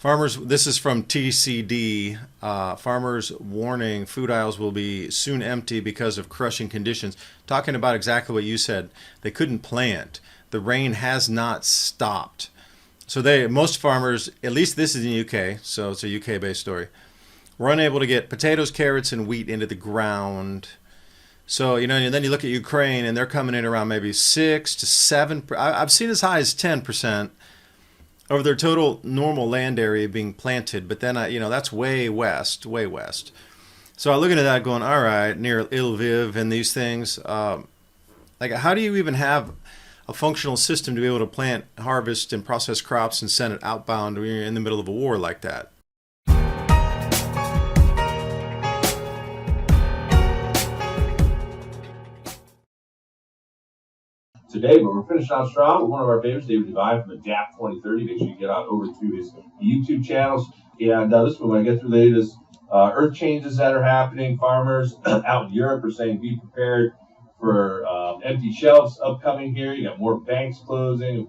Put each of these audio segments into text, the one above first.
Farmers, this is from TCD. Farmers warning food aisles will be soon empty because of crushing conditions. Talking about exactly what you said. They couldn't plant. The rain has not stopped. So most farmers, at least this is in the UK, so it's a UK-based story, were unable to get potatoes, carrots, and wheat into the ground. So, and then you look at Ukraine, and they're coming in around maybe 6 to 7. I've seen as high as 10% of their total normal land area being planted. But then, that's way west, way west. So I look into that going, all right, near Lviv and these things. How do you even have a functional system to be able to plant, harvest, and process crops and send it outbound when you're in the middle of a war like that? Today, but we're finishing out strong with one of our favorites, David Devine from Adapt 2030. Make sure you get on over to his YouTube channels. And this one, when I get through the latest earth changes that are happening, farmers out in Europe are saying be prepared for empty shelves upcoming here. You got more banks closing.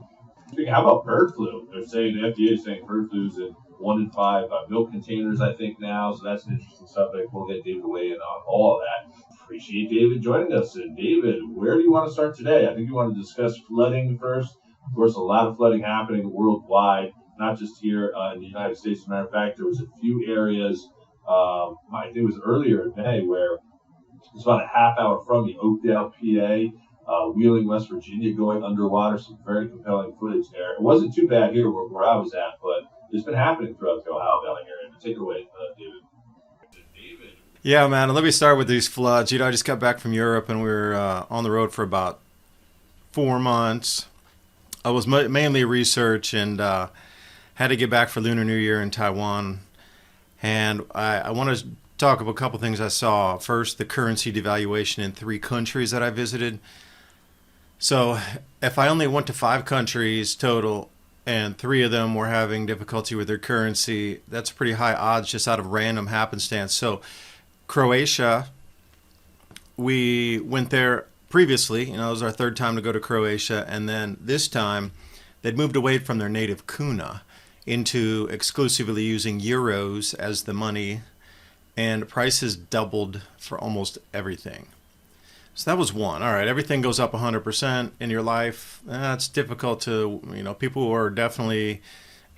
How about bird flu? They're saying the FDA is saying bird flu's in 1 in 5 milk containers, I think, now. So that's an interesting subject. We'll get David to weigh in on all of that. Appreciate David joining us. And David, where do you want to start today? I think you want to discuss flooding first. Of course, a lot of flooding happening worldwide, not just here in the United States. As a matter of fact, there was a few areas, I think it was earlier in May, where it's about a half hour from me, Oakdale, PA, Wheeling, West Virginia, going underwater. Some very compelling footage there. It wasn't too bad here where I was at, but it's been happening throughout the Ohio Valley area. Take it away, David. Yeah, man. Let me start with these floods. I just got back from Europe, and we were on the road for about 4 months. I was mainly research and had to get back for Lunar New Year in Taiwan. And I want to talk about a couple things I saw. First, the currency devaluation in 3 countries that I visited. So if I only went to 5 countries total, and 3 of them were having difficulty with their currency, that's pretty high odds just out of random happenstance. So Croatia, we went there previously. It was our 3rd time to go to Croatia. And then this time, they'd moved away from their native kuna into exclusively using euros as the money. And prices doubled for almost everything. So that was one. All right, everything goes up 100% in your life. That's difficult to, people were definitely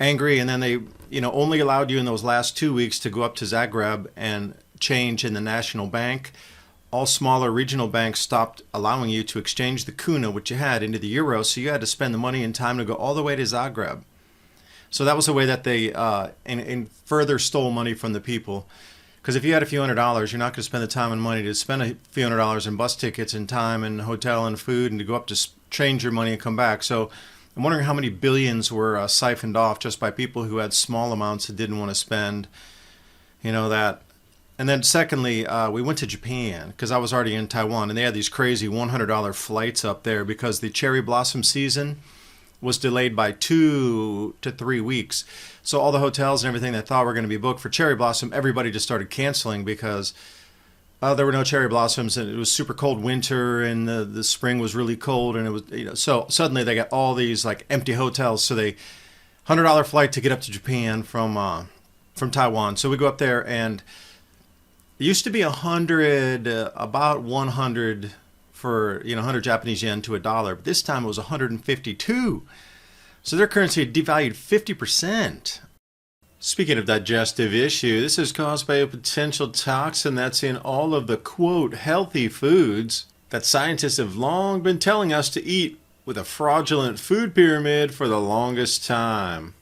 angry. And then they, only allowed you in those last 2 weeks to go up to Zagreb and change in the national bank. All smaller regional banks stopped allowing you to exchange the kuna, which you had, into the euro. So you had to spend the money and time to go all the way to Zagreb. So that was the way that they and further stole money from the people. Because if you had a few $100s, you're not going to spend the time and money to spend a few $100s in bus tickets and time and hotel and food and to go up to change your money and come back. So I'm wondering how many billions were siphoned off just by people who had small amounts that didn't want to spend, that. And then secondly, we went to Japan because I was already in Taiwan, and they had these crazy $100 flights up there because the cherry blossom season was delayed by 2 to 3 weeks. So all the hotels and everything that thought were going to be booked for cherry blossom, everybody just started canceling because there were no cherry blossoms, and it was super cold winter, and the spring was really cold, and it was so suddenly they got all these like empty hotels. So they $100 flight to get up to Japan from Taiwan. So we go up there, and it used to be 100, about 100 for 100 Japanese yen to $1, but this time it was 152. So their currency had devalued 50%. Speaking of digestive issue, this is caused by a potential toxin that's in all of the, quote, healthy foods that scientists have long been telling us to eat with a fraudulent food pyramid for the longest time.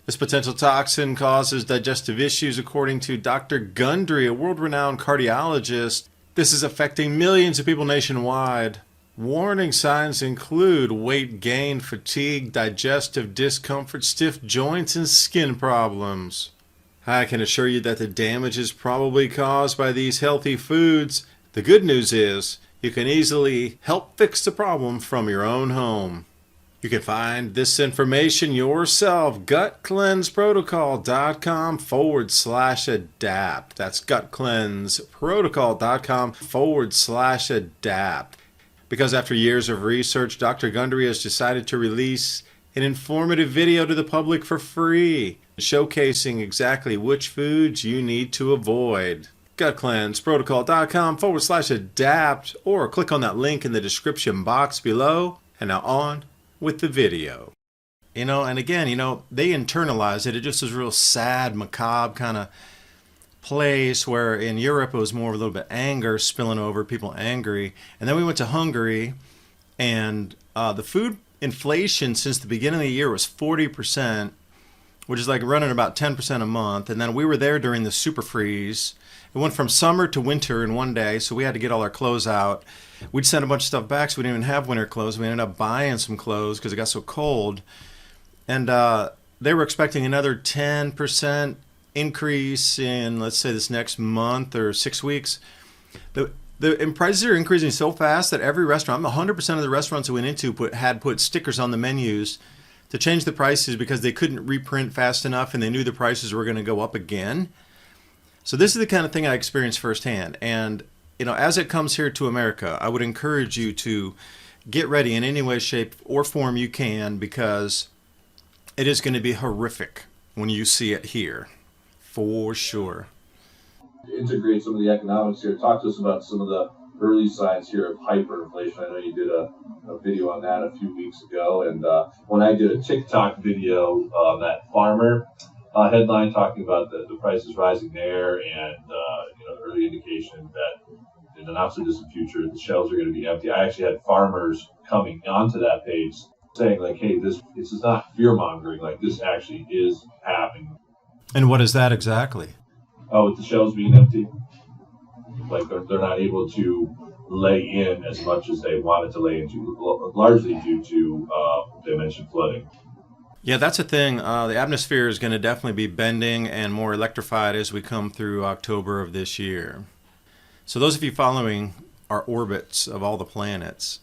This potential toxin causes digestive issues, according to Dr. Gundry, a world-renowned cardiologist. This is affecting millions of people nationwide. Warning signs include weight gain, fatigue, digestive discomfort, stiff joints, and skin problems. I can assure you that the damage is probably caused by these healthy foods. The good news is you can easily help fix the problem from your own home. You can find this information yourself, gutcleanseprotocol.com/adapt. That's gutcleanseprotocol.com/adapt. Because after years of research, Dr. Gundry has decided to release an informative video to the public for free. showcasing exactly which foods you need to avoid. GutCleanseProtocol.com/adapt, or click on that link in the description box below. And now on with the video. And again, they internalize it. It just is a real sad, macabre kind of place where in Europe it was more of a little bit anger spilling over, people angry. And then we went to Hungary, and the food inflation since the beginning of the year was 40%, which is like running about 10% a month. And then we were there during the super freeze. It went from summer to winter in one day, so we had to get all our clothes out. We'd sent a bunch of stuff back, so we didn't even have winter clothes. We ended up buying some clothes because it got so cold. And they were expecting another 10% increase in, let's say, this next month or 6 weeks. The prices are increasing so fast that every restaurant, 100% of the restaurants we went into had put stickers on the menus to change the prices because they couldn't reprint fast enough and they knew the prices were going to go up again. So this is the kind of thing I experienced firsthand. And, as it comes here to America, I would encourage you to get ready in any way, shape, or form you can, because it is going to be horrific when you see it here, for sure. Integrate some of the economics here. Talk to us about some of the early signs here of hyperinflation. I know you did a video on that a few weeks ago, and when I did a TikTok video, that farmer headline talking about the prices rising there, and the early indication that in the not so distant future the shelves are going to be empty. I actually had farmers coming onto that page saying like, "Hey, this is not fear mongering. Like, this actually is happening." And what is that exactly? Oh, with the shelves being empty, like they're not able to lay in as much as they wanted to lay into, largely due to they mentioned flooding. Yeah, that's a thing. The atmosphere is going to definitely be bending and more electrified as we come through October of this year. So those of you following our orbits of all the planets,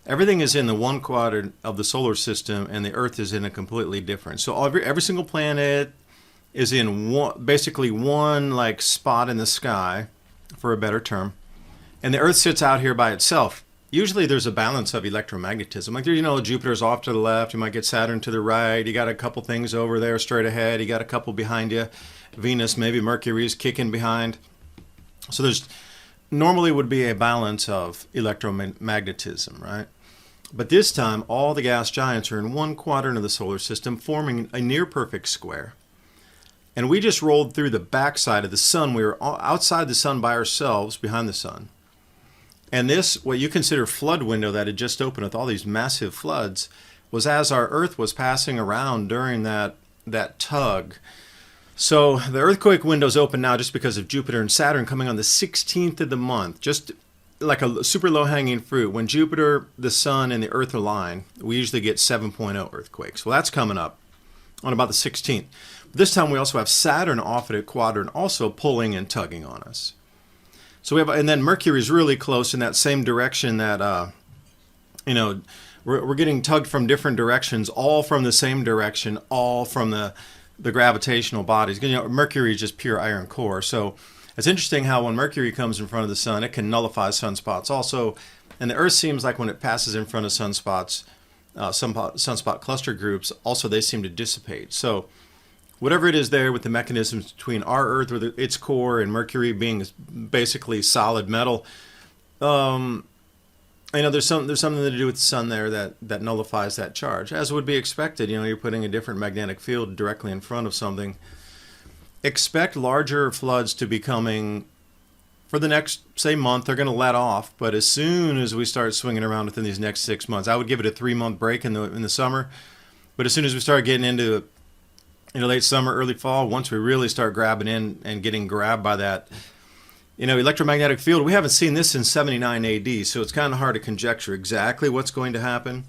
everything is in the one quadrant of the solar system, and the Earth is in a completely different. So every single planet is in basically one like spot in the sky, for a better term, and the Earth sits out here by itself. Usually there's a balance of electromagnetism. Like, Jupiter's off to the left, you might get Saturn to the right, you got a couple things over there straight ahead, you got a couple behind you, Venus, maybe Mercury's kicking behind. So there's normally would be a balance of electromagnetism, right? But this time, all the gas giants are in one quadrant of the solar system, forming a near perfect square. And we just rolled through the backside of the sun. We were outside the sun by ourselves, behind the sun. And this, what you consider flood window that had just opened with all these massive floods, was as our Earth was passing around during that tug. So the earthquake window's open now just because of Jupiter and Saturn coming on the 16th of the month, just like a super low-hanging fruit. When Jupiter, the Sun, and the Earth align, we usually get 7.0 earthquakes. Well, that's coming up on about the 16th. This time we also have Saturn off at a quadrant, also pulling and tugging on us. So we have, and then Mercury's really close in that same direction that, we're getting tugged from different directions, all from the same direction, all from the gravitational bodies. Mercury is just pure iron core. So it's interesting how when Mercury comes in front of the sun, it can nullify sunspots also. And the Earth seems like when it passes in front of sunspots, sunspot cluster groups, also they seem to dissipate. So whatever it is there with the mechanisms between our Earth with its core and Mercury being basically solid metal, there's something to do with the sun there that nullifies that charge, as would be expected. You're putting a different magnetic field directly in front of something. Expect larger floods to be coming for the next, say, month. They're going to let off, but as soon as we start swinging around within these next 6 months, I would give it a 3-month break in the summer. But as soon as we start getting into late summer, early fall, once we really start grabbing in and getting grabbed by that, electromagnetic field, we haven't seen this since 79 AD, so it's kind of hard to conjecture exactly what's going to happen.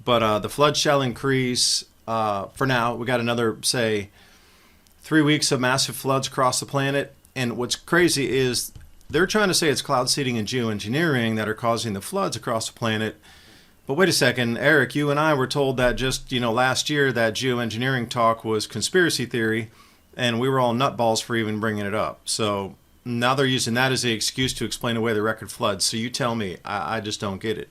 But the flood shall increase. For now, we got another, say, 3 weeks of massive floods across the planet. And what's crazy is they're trying to say it's cloud seeding and geoengineering that are causing the floods across the planet. But wait a second, Eric, you and I were told that just, last year that geoengineering talk was conspiracy theory, and we were all nutballs for even bringing it up. So now they're using that as the excuse to explain away the record floods. So you tell me, I just don't get it.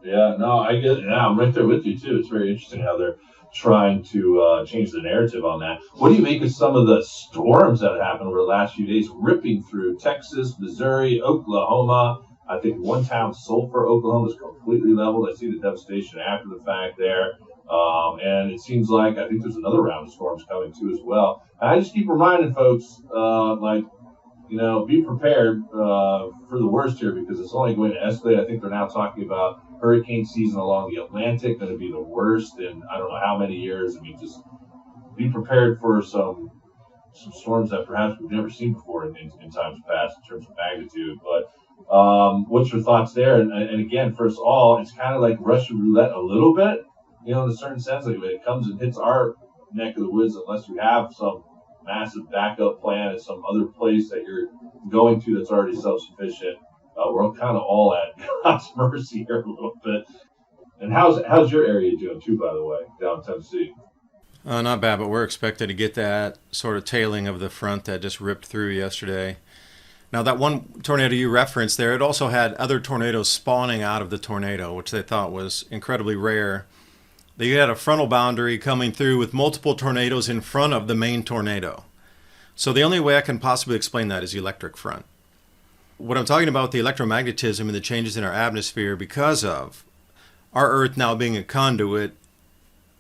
Yeah, no, I get it. Yeah, I'm right there with you too. It's very interesting how they're trying to change the narrative on that. What do you make of some of the storms that have happened over the last few days, ripping through Texas, Missouri, Oklahoma? I think one town, Sulphur, Oklahoma, is completely leveled. I see the devastation after the fact there. And it seems like I think there's another round of storms coming too as well. And I just keep reminding folks, be prepared for the worst here, because it's only going to escalate. I think they're now talking about hurricane season along the Atlantic going to be the worst in I don't know how many years. I mean, just be prepared for some storms that perhaps we've never seen before in times past in terms of magnitude. But what's your thoughts there? And again, first of all, it's kind of like Russian roulette a little bit, in a certain sense. Like when it comes and hits our neck of the woods, unless you have some massive backup plan at some other place that you're going to that's already self-sufficient, we're kind of all at God's mercy here a little bit. And how's your area doing too, by the way, down in Tennessee? Not bad, but we're expected to get that sort of tailing of the front that just ripped through yesterday. Now, that one tornado you referenced there, it also had other tornadoes spawning out of the tornado, which they thought was incredibly rare. They had a frontal boundary coming through with multiple tornadoes in front of the main tornado. So the only way I can possibly explain that is electric front. What I'm talking about, the electromagnetism and the changes in our atmosphere because of our Earth now being a conduit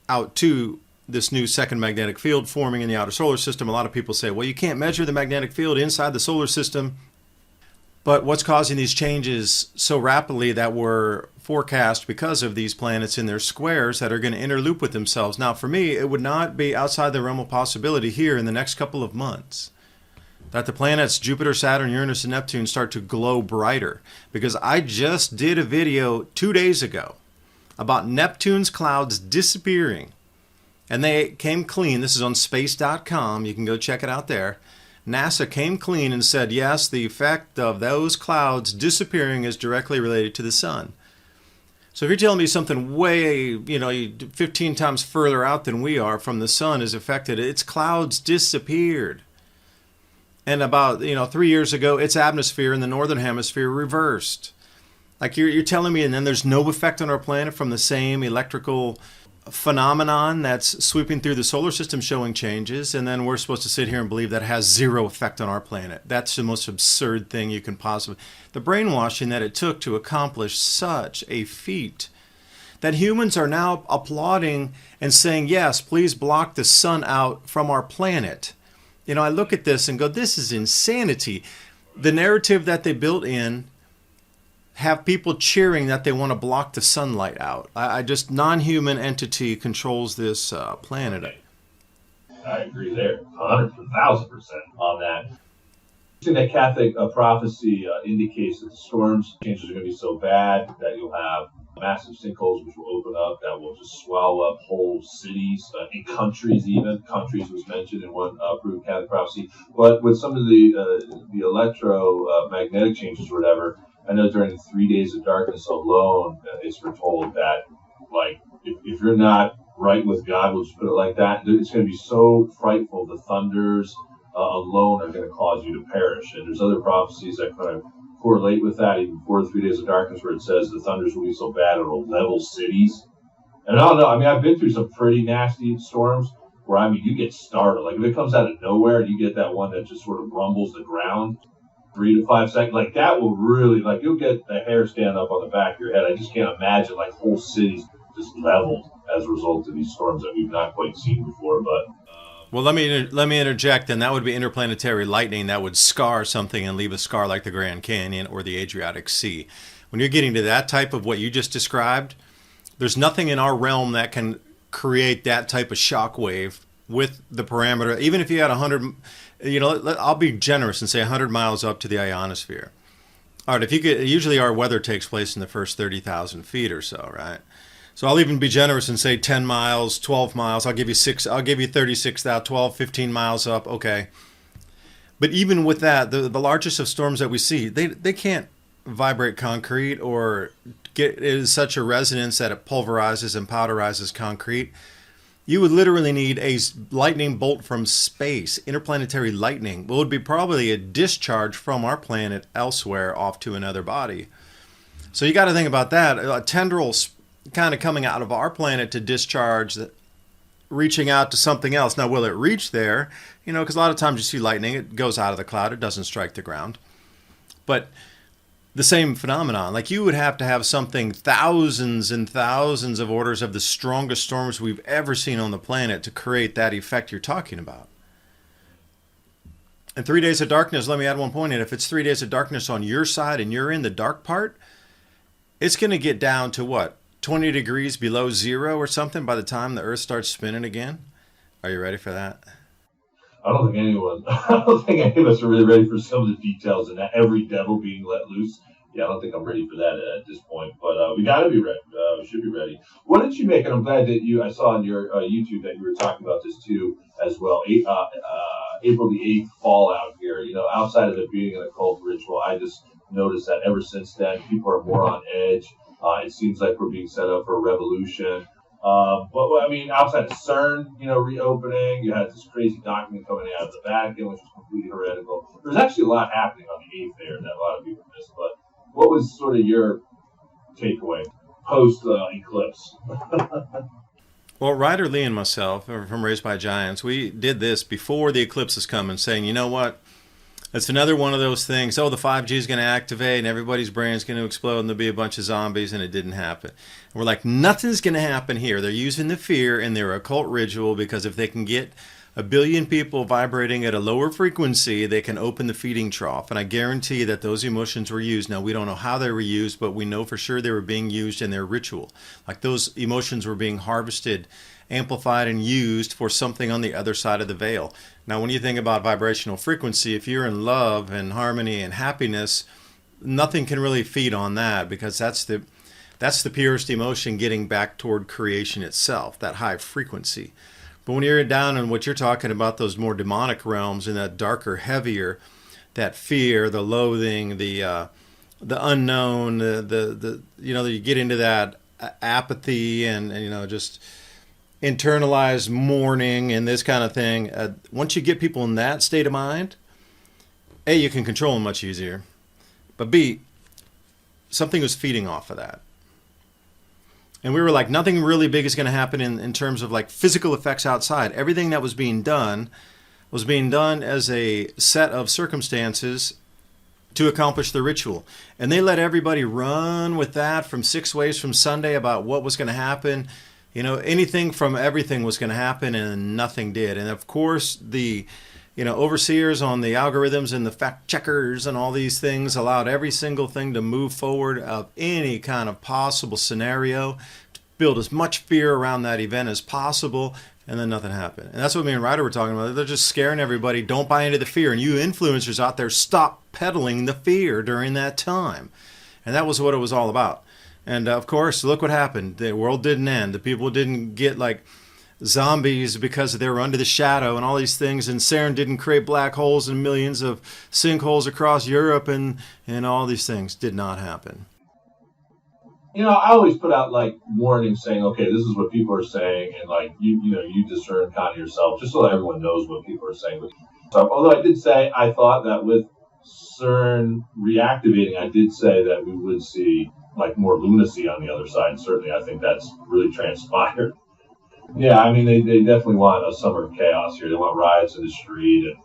out to this new second magnetic field forming in the outer solar system. A lot of people say, well, you can't measure the magnetic field inside the solar system. But what's causing these changes so rapidly that were forecast because of these planets in their squares that are going to interloop with themselves? Now, for me, it would not be outside the realm of possibility here in the next couple of months that the planets Jupiter, Saturn, Uranus, and Neptune start to glow brighter. Because I just did a video 2 days ago about Neptune's clouds disappearing. And they came clean. This is on space.com. You can go check it out there. NASA came clean and said, yes, the effect of those clouds disappearing is directly related to the sun. So if you're telling me something way, 15 times further out than we are from the sun is affected, its clouds disappeared. And about, 3 years ago, its atmosphere in the northern hemisphere reversed. Like you're telling me, and then there's no effect on our planet from the same electrical phenomenon that's sweeping through the solar system showing changes, and then we're supposed to sit here and believe that has zero effect on our planet. That's the most absurd thing you can possibly... The brainwashing that it took to accomplish such a feat that humans are now applauding and saying, yes, please block the sun out from our planet. I look at this and go, this is insanity. The narrative that they built in have people cheering that they want to block the sunlight out. I just, non-human entity controls this planet. I agree there, 1,000% on that. I think that Catholic prophecy indicates that the storms changes are going to be so bad that you'll have massive sinkholes which will open up that will just swallow up whole cities, in countries even. Countries was mentioned in one approved Catholic prophecy. But with some of the electromagnetic changes or whatever, I know during the 3 days of darkness alone, it's foretold that, if you're not right with God, we'll just put it like that, it's going to be so frightful. The thunders alone are going to cause you to perish. And there's other prophecies that kind of correlate with that, even before the 3 days of darkness, where it says the thunders will be so bad it'll level cities. And I don't know. I've been through some pretty nasty storms where, you get startled. Like if it comes out of nowhere and you get that one that just sort of rumbles the ground, 3 to 5 seconds, that will really, you'll get the hair stand up on the back of your head. I just can't imagine, whole cities just leveled as a result of these storms that we've not quite seen before. But well, let me interject, and that would be interplanetary lightning that would scar something and leave a scar like the Grand Canyon or the Adriatic Sea. When you're getting to that type of what you just described, there's nothing in our realm that can create that type of shock wave with the parameter. Even if you had 100, I'll be generous and say 100 miles up to the ionosphere. All right, if you could, usually our weather takes place in the first 30,000 feet or so, right? So I'll even be generous and say 10 miles, 12 miles. I'll give you 36,000, 12, 15 miles up. Okay. But even with that, the largest of storms that we see, they can't vibrate concrete or get in such a resonance that it pulverizes and powderizes concrete. You would literally need a lightning bolt from space, interplanetary lightning. Well, it would be probably a discharge from our planet elsewhere off to another body. So you got to think about that. Tendrils kind of coming out of our planet to discharge reaching out to something else. Now, will it reach there? Because a lot of times you see lightning, it goes out of the cloud, it doesn't strike the ground. But the same phenomenon, like you would have to have something thousands and thousands of orders of the strongest storms we've ever seen on the planet to create that effect you're talking about. And 3 days of darkness, let me add one point in. If it's 3 days of darkness on your side and you're in the dark part, it's going to get down to what? 20 degrees below zero or something by the time the Earth starts spinning again? Are you ready for that? I don't think any of us are really ready for some of the details and that every devil being let loose. Yeah, I don't think I'm ready for that at this point, but we got to be ready. We should be ready. What did you make? And I'm glad that I saw on your YouTube that you were talking about this too as well. April the 8th fallout here. Outside of it being an occult ritual, I just noticed that ever since then, people are more on edge. It seems like we're being set up for a revolution. But I mean, outside of CERN, reopening, you had this crazy document coming out of the Vatican, which was completely heretical. There's actually a lot happening on the 8th there that a lot of people missed. But what was sort of your takeaway post eclipse? Well, Ryder Lee and myself, from Raised by Giants, we did this before the eclipse is coming, saying, you know what? It's another one of those things. Oh, the 5G is going to activate and everybody's brain is going to explode and there'll be a bunch of zombies, and it didn't happen. And we're like, nothing's going to happen here. They're using the fear in their occult ritual because if they can get 1 billion people vibrating at a lower frequency, they can open the feeding trough. And I guarantee that those emotions were used. Now, we don't know how they were used, but we know for sure they were being used in their ritual. Like those emotions were being harvested, amplified, and used for something on the other side of the veil. Now, when you think about vibrational frequency, if you're in love and harmony and happiness, nothing can really feed on that because that's the purest emotion getting back toward creation itself, that high frequency. But when you're down in what you're talking about, those more demonic realms and that darker, heavier, that fear, the loathing, the unknown, you get into that apathy and just internalized mourning and this kind of thing. Once you get people in that state of mind, A, you can control them much easier. But B, something was feeding off of that. And we were like, nothing really big is going to happen in terms of like physical effects outside. Everything that was being done as a set of circumstances to accomplish the ritual. And they let everybody run with that from 6 ways from Sunday about what was going to happen. Anything from everything was going to happen and nothing did. And of course, the overseers on the algorithms and the fact checkers and all these things allowed every single thing to move forward of any kind of possible scenario, to build as much fear around that event as possible, and then nothing happened. And that's what me and Ryder were talking about. They're just scaring everybody. Don't buy into the fear. And you influencers out there, stop peddling the fear during that time. And that was what it was all about. And of course, look what happened. The world didn't end. The people didn't get like zombies because they were under the shadow and all these things, and CERN didn't create black holes and millions of sinkholes across Europe, and all these things did not happen. I always put out like warnings saying, okay, this is what people are saying, and like you discern kind of yourself, just so that everyone knows what people are saying. So, although I did say I thought that with CERN reactivating, I did say that we would see like more lunacy on the other side. Certainly, I think that's really transpired. Yeah, I mean, they definitely want a summer of chaos here. They want riots in the street and,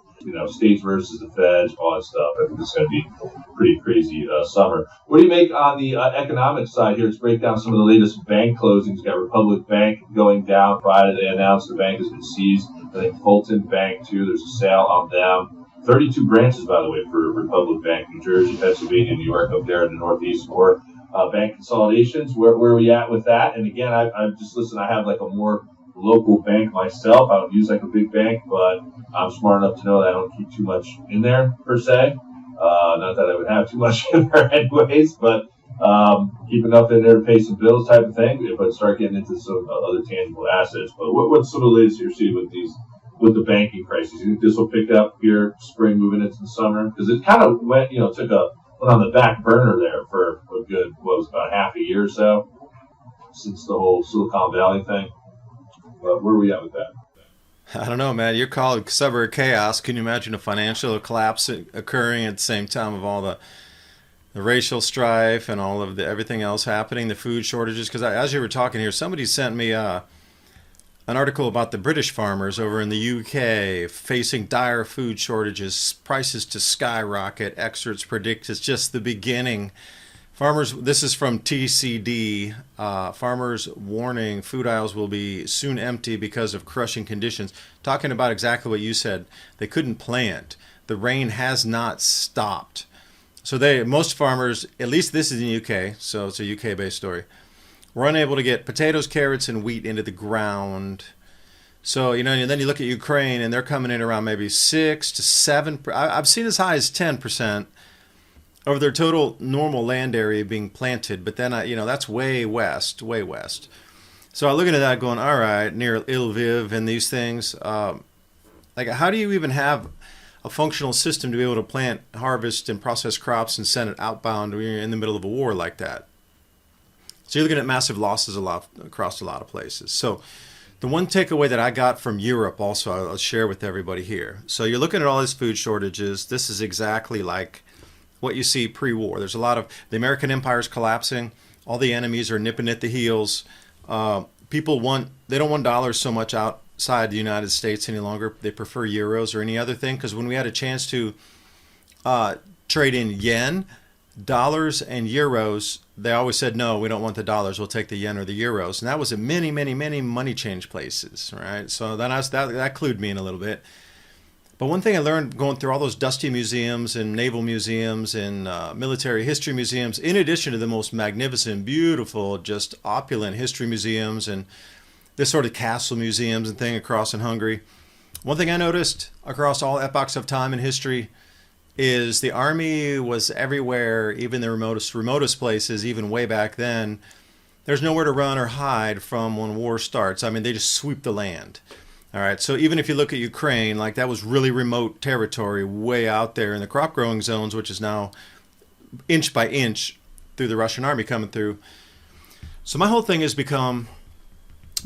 states versus the feds, all that stuff. I think it's going to be a pretty crazy summer. What do you make on the economic side here? Let's break down some of the latest bank closings. You got Republic Bank going down Friday. They announced the bank has been seized. I think Fulton Bank, too. There's a sale on them. 32 branches, by the way, for Republic Bank, New Jersey, Pennsylvania, New York, up there in the Northeast. More bank consolidations. Where are we at with that? And again, I just listen. I have like a more local bank myself. I don't use like a big bank, but I'm smart enough to know that I don't keep too much in there per se. Not that I would have too much in there anyways, but keep enough in there to pay some bills type of thing. If I start getting into some other tangible assets. But what's some of the latest you're seeing with the banking crisis? You think this will pick up here spring moving into the summer? Because it kind of went on the back burner there for a good, about half a year or so since the whole Silicon Valley thing. Where are we at with that? I don't know, man. You're calling summer chaos. Can you imagine a financial collapse occurring at the same time of all the racial strife and all of everything else happening, the food shortages? Because as you were talking here, somebody sent me a an article about the British farmers over in the UK facing dire food shortages, prices to skyrocket. Experts predict it's just the beginning. Farmers, this is from TCD. Farmers warning food aisles will be soon empty because of crushing conditions. Talking about exactly what you said. They couldn't plant. The rain has not stopped. So most farmers, at least this is in the UK, so it's a UK-based story, were unable to get potatoes, carrots, and wheat into the ground. So, and then you look at Ukraine, and they're coming in around maybe 6 to 7. I've seen as high as 10% of their total normal land area being planted. But then, that's way west, way west. So I look into that going, all right, near Lviv and these things. Like, how do you even have a functional system to be able to plant, harvest, and process crops and send it outbound when you're in the middle of a war like that? So you're looking at massive losses across a lot of places. So the one takeaway that I got from Europe also, I'll share with everybody here. So you're looking at all these food shortages. This is exactly like what you see pre-war. There's a lot of the American empire is collapsing. All the enemies are nipping at the heels. They don't want dollars so much outside the United States any longer. They prefer euros or any other thing, because when we had a chance to trade in yen, dollars and euros, they always said, no, we don't want the dollars, we'll take the yen or the euros. And that was at many, many, many money change places, right? So that clued me in a little bit. But one thing I learned going through all those dusty museums and naval museums and military history museums, in addition to the most magnificent, beautiful, just opulent history museums and this sort of castle museums and thing across in Hungary, one thing I noticed across all epochs of time in history is the army was everywhere, even the remotest places, even way back then. There's nowhere to run or hide from when war starts. I mean, they just sweep the land. All right, so even if you look at Ukraine, like that was really remote territory way out there in the crop growing zones, which is now inch by inch through the Russian army coming through. So my whole thing has become,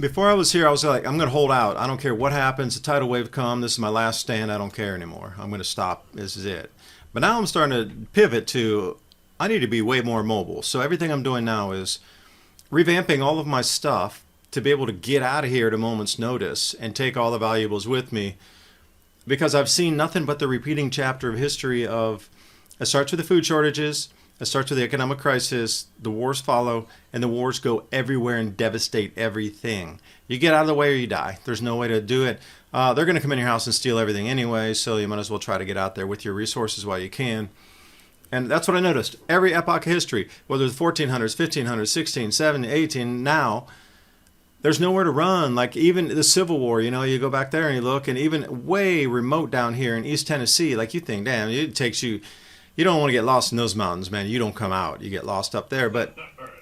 before I was here, I was like, I'm going to hold out. I don't care what happens. The tidal wave come. This is my last stand. I don't care anymore. I'm going to stop. This is it. But now I'm starting to pivot to, I need to be way more mobile. So everything I'm doing now is revamping all of my stuff to be able to get out of here at a moment's notice and take all the valuables with me, because I've seen nothing but the repeating chapter of history of, it starts with the food shortages, it starts with the economic crisis, the wars follow, and the wars go everywhere and devastate everything. You get out of the way or you die. There's no way to do it. They're going to come in your house and steal everything anyway, so you might as well try to get out there with your resources while you can. And that's what I noticed. Every epoch of history, whether it's 1400s, 1500s, 16, 17, 18, now, there's nowhere to run. Like even the Civil War, you go back there and you look, and even way remote down here in East Tennessee, like you think, damn, it takes you don't want to get lost in those mountains, man. You don't come out. You get lost up there. But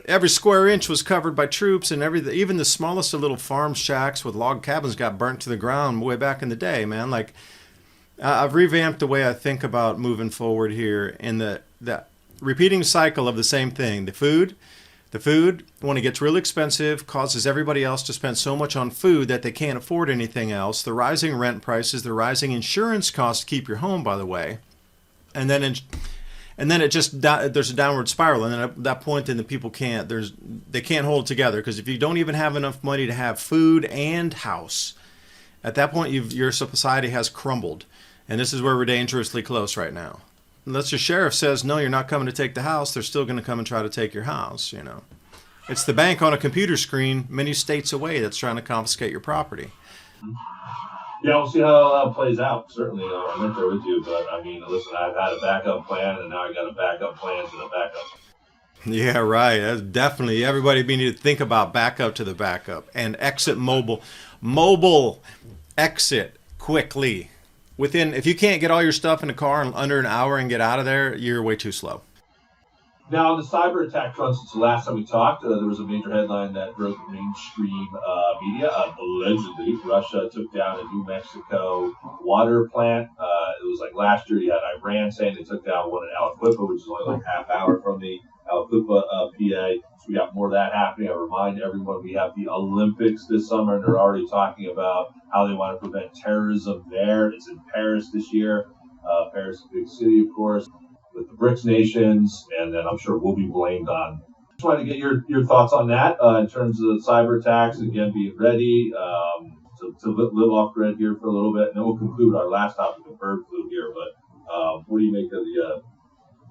every square inch was covered by troops, and everything, even the smallest of little farm shacks with log cabins got burnt to the ground way back in the day, man. Like I've revamped the way I think about moving forward here in the repeating cycle of the same thing. The food, when it gets really expensive, causes everybody else to spend so much on food that they can't afford anything else. The rising rent prices, the rising insurance costs to keep your home, by the way. And then there's a downward spiral. And then at that point, then the people they can't hold it together. Because if you don't even have enough money to have food and house, at that point, your society has crumbled. And this is where we're dangerously close right now. Unless your sheriff says, no, you're not coming to take the house, they're still going to come and try to take your house, It's the bank on a computer screen many states away that's trying to confiscate your property. Yeah, we'll see how that plays out. Certainly, I'm right there with you. But, listen, I've had a backup plan, and now I got a backup plan to the backup. Yeah, right. That's definitely. Everybody need to think about backup to the backup. And exit mobile. Mobile exit quickly. If you can't get all your stuff in the car in under an hour and get out of there, you're way too slow. Now, on the cyber attack front, since the last time we talked, there was a major headline that broke mainstream media. Allegedly, Russia took down a New Mexico water plant. It was like last year, you had Iran saying they took down one in Aliquippa, which is only like half hour from the Aliquippa, PA. So we got more of that happening. I remind everyone we have the Olympics this summer, and they're already talking about how they want to prevent terrorism there. It's in Paris this year. Paris is a big city, of course, with the BRICS nations, and then I'm sure we'll be blamed on Just wanted to get your thoughts on that in terms of cyber attacks, again, being ready to live off grid here for a little bit, and then we'll conclude our last topic of bird flu here. But what do you make of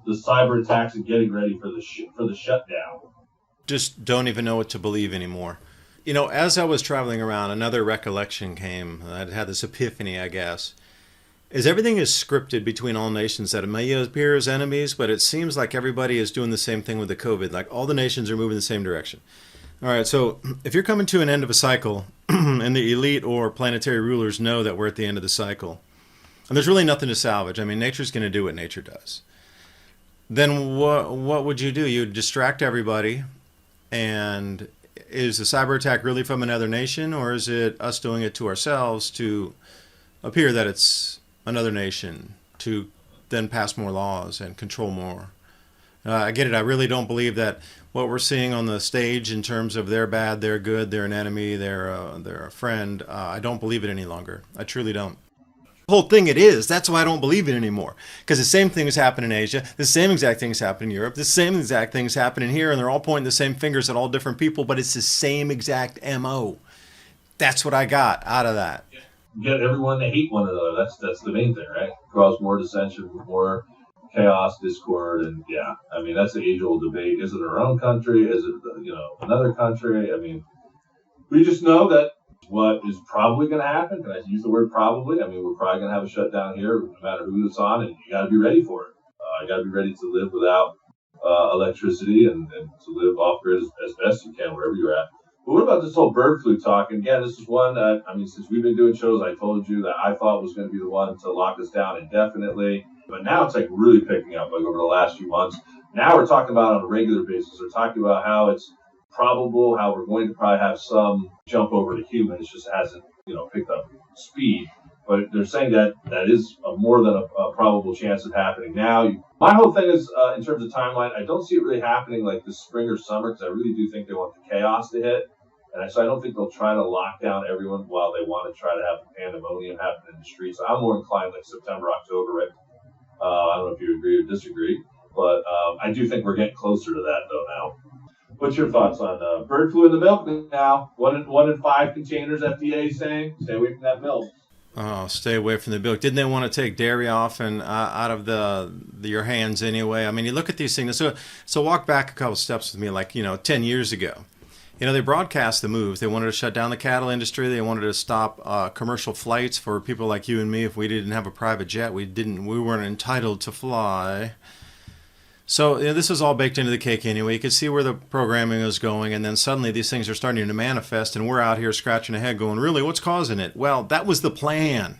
the cyber attacks and getting ready for the shutdown? Just don't even know what to believe anymore. You know, as I was traveling around, another recollection came. I'd had this epiphany, I guess. Is everything is scripted between all nations that may appear as enemies, but it seems like everybody is doing the same thing with the COVID. Like all the nations are moving the same direction. All right, so if you're coming to an end of a cycle, and the elite or planetary rulers know that we're at the end of the cycle, and there's really nothing to salvage. I mean, nature's going to do what nature does. Then what would you do? You'd distract everybody, and is the cyber attack really from another nation, or is it us doing it to ourselves to appear that it's another nation to then pass more laws and control more? I get it. I really don't believe that what we're seeing on the stage in terms of they're bad, they're good, they're an enemy, they're a friend. I don't believe it any longer. I truly don't. The whole thing it is. That's why I don't believe it anymore. Because the same thing has happened in Asia. The same exact things happen in Europe. The same exact things happen in here. And they're all pointing the same fingers at all different people. But it's the same exact MO. That's what I got out of that. Get everyone to hate one another. That's the main thing, right? Cause more dissension, more chaos, discord, and yeah. I mean, that's the age-old debate. Is it our own country? Is it, another country? I mean, we just know that what is probably going to happen, and I use the word probably, I mean, we're probably going to have a shutdown here, no matter who it's on, and you got to be ready for it. You got to be ready to live without electricity and to live off-grid as best you can wherever you're at. But what about this whole bird flu talk? And again, this is one, since we've been doing shows, I told you that I thought was going to be the one to lock us down indefinitely. But now it's like really picking up, like over the last few months. Now we're talking about on a regular basis. We're talking about how it's probable, how we're going to probably have some jump over to humans, just hasn't, picked up speed. But they're saying that is more than a probable chance of happening now. My whole thing is, in terms of timeline, I don't see it really happening like this spring or summer, because I really do think they want the chaos to hit. And so I don't think they'll try to lock down everyone while they want to try to have pandemonium happen in the streets. I'm more inclined like September, October, right? I don't know if you agree or disagree, but I do think we're getting closer to that, though, now. What's your thoughts on bird flu in the milk now? One in 5 containers, FDA saying, stay away from that milk. Oh, stay away from the milk. Didn't they want to take dairy off and out of your hands anyway? I mean, you look at these things. So walk back a couple steps with me, like, 10 years ago. They broadcast the moves. They wanted to shut down the cattle industry. They wanted to stop commercial flights for people like you and me. If we didn't have a private jet, we weren't entitled to fly. So this is all baked into the cake anyway. You could see where the programming is going, and then suddenly these things are starting to manifest, and we're out here scratching our head going, really, what's causing it? Well, that was the plan.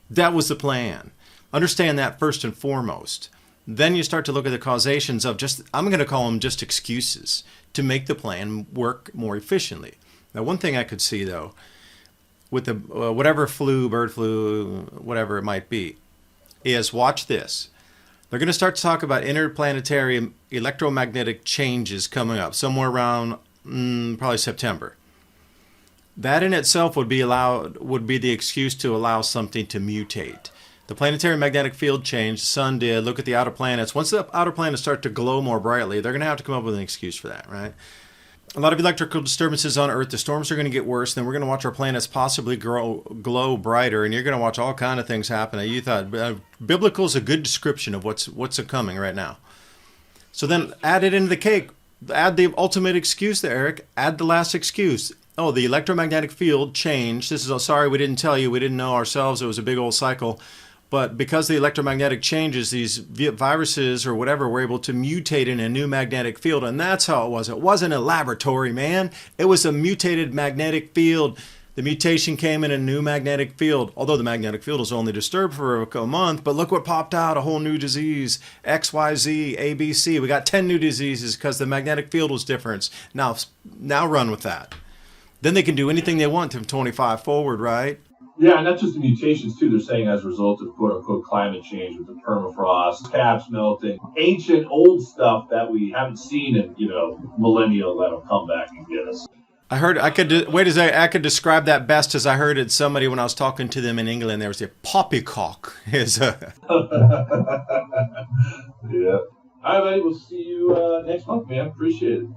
That was the plan. Understand that first and foremost. Then you start to look at the causations of I'm going to call them just excuses to make the plan work more efficiently. Now, one thing I could see, though, with the whatever flu, bird flu, whatever it might be, is watch this. They're going to start to talk about interplanetary electromagnetic changes coming up somewhere around probably September. That in itself would be the excuse to allow something to mutate. The planetary magnetic field changed, the sun did, look at the outer planets. Once the outer planets start to glow more brightly, they're going to have to come up with an excuse for that, right? A lot of electrical disturbances on Earth. The storms are going to get worse. Then we're going to watch our planets possibly glow brighter, and you're going to watch all kind of things happen. You thought biblical is a good description of what's coming right now. So then add it into the cake. Add the ultimate excuse there, Eric. Add the last excuse. Oh, the electromagnetic field changed. Sorry, we didn't tell you. We didn't know ourselves. It was a big old cycle. But because the electromagnetic changes, these viruses or whatever were able to mutate in a new magnetic field. And that's how it was. It wasn't a laboratory, man. It was a mutated magnetic field. The mutation came in a new magnetic field, although the magnetic field was only disturbed for a month. But look what popped out, a whole new disease, XYZ, ABC. We got 10 new diseases because the magnetic field was different. Now run with that. Then they can do anything they want from 25 forward, right? Yeah, and not just the mutations, too. They're saying as a result of, quote-unquote, climate change with the permafrost, caps melting, ancient old stuff that we haven't seen in, millennial that'll come back and get us. I heard, I could describe that best as I heard it somebody when I was talking to them in England. There was a poppycock. Yeah. All right, buddy. We'll see you next month, man. Appreciate it.